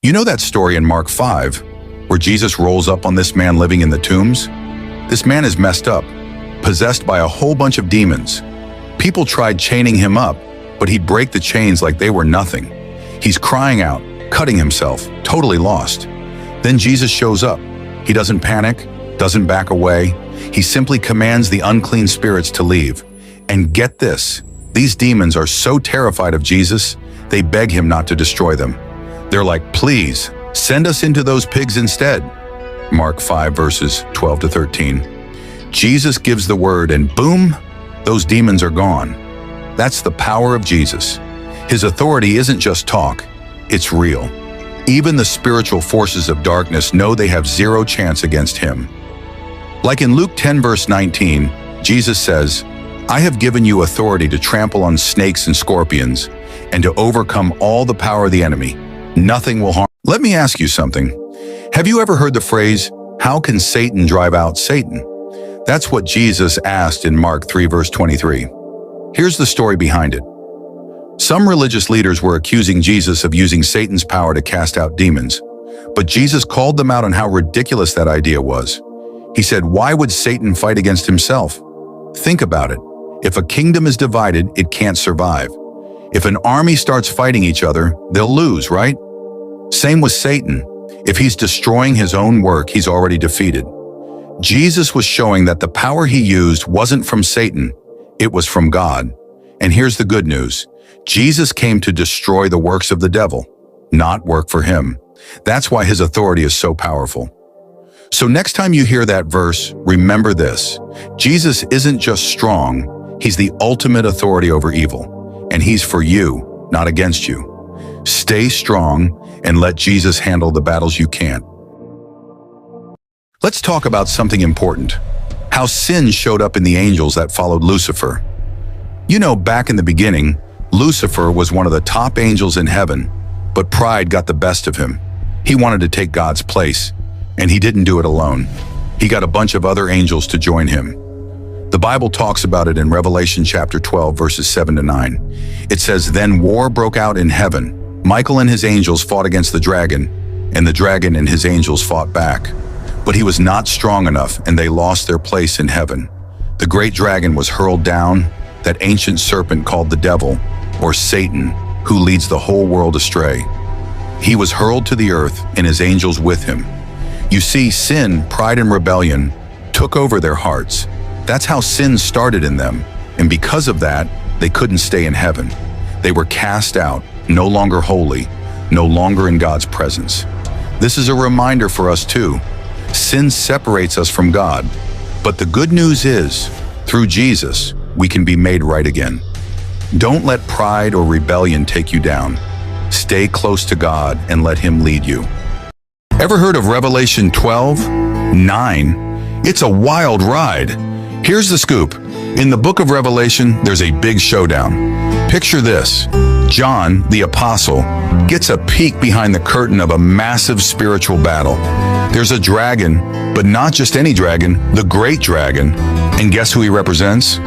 You know that story in Mark 5, where Jesus rolls up on this man living in the tombs? This man is messed up, possessed by a whole bunch of demons. People tried chaining him up, but he'd break the chains like they were nothing. He's crying out, cutting himself, totally lost. Then Jesus shows up. He doesn't panic, doesn't back away. He simply commands the unclean spirits to leave. And get this, these demons are so terrified of Jesus, they beg him not to destroy them. They're like, please, send us into those pigs instead. Mark 5 verses 12 to 13. Jesus gives the word and boom, those demons are gone. That's the power of Jesus. His authority isn't just talk, it's real. Even the spiritual forces of darkness know they have zero chance against him. Like in Luke 10 verse 19, Jesus says, I have given you authority to trample on snakes and scorpions and to overcome all the power of the enemy. Nothing will harm. Let me ask you something. Have you ever heard the phrase, how can Satan drive out Satan? That's what Jesus asked in Mark 3 verse 23. Here's the story behind it. Some religious leaders were accusing Jesus of using Satan's power to cast out demons, but Jesus called them out on how ridiculous that idea was. He said, why would Satan fight against himself? Think about it. If a kingdom is divided, it can't survive. If an army starts fighting each other, they'll lose, right? Same with Satan. If he's destroying his own work, he's already defeated. Jesus was showing that the power he used wasn't from Satan, it was from God. And here's the good news. Jesus came to destroy the works of the devil, not work for him. That's why his authority is so powerful. So next time you hear that verse, remember this. Jesus isn't just strong, he's the ultimate authority over evil. And he's for you, not against you. Stay strong and let Jesus handle the battles you can't. Let's talk about something important. How sin showed up in the angels that followed Lucifer. You know, back in the beginning, Lucifer was one of the top angels in heaven, but pride got the best of him. He wanted to take God's place, and he didn't do it alone. He got a bunch of other angels to join him. The Bible talks about it in Revelation chapter 12, verses 7 to 9. It says, then war broke out in heaven. Michael and his angels fought against the dragon, and the dragon and his angels fought back. But he was not strong enough, and they lost their place in heaven. The great dragon was hurled down, that ancient serpent called the devil, or Satan, who leads the whole world astray. He was hurled to the earth, and his angels with him. You see, sin, pride, and rebellion took over their hearts. That's how sin started in them, and because of that, they couldn't stay in heaven. They were cast out, no longer holy, no longer in God's presence. This is a reminder for us too. Sin separates us from God, but the good news is, through Jesus, we can be made right again. Don't let pride or rebellion take you down. Stay close to God and let him lead you. Ever heard of Revelation 12:9? It's a wild ride. Here's the scoop. In the book of Revelation, there's a big showdown. Picture this. John, the apostle, gets a peek behind the curtain of a massive spiritual battle. There's a dragon, but not just any dragon, the great dragon. And guess who he represents?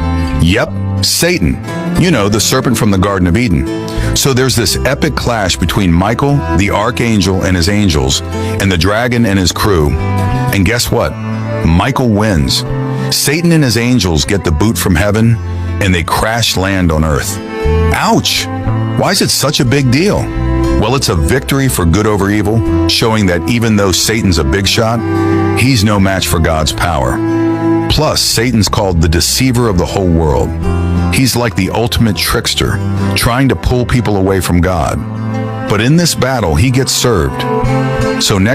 Yep, Satan. You know, the serpent from the Garden of Eden. So there's this epic clash between Michael, the archangel, and his angels, and the dragon and his crew. And guess what? Michael wins. Satan and his angels get the boot from heaven, and they crash land on earth. Ouch! Why is it such a big deal? Well, it's a victory for good over evil, showing that even though Satan's a big shot, he's no match for God's power. Plus, Satan's called the deceiver of the whole world. He's like the ultimate trickster, trying to pull people away from God. But in this battle, he gets served. So next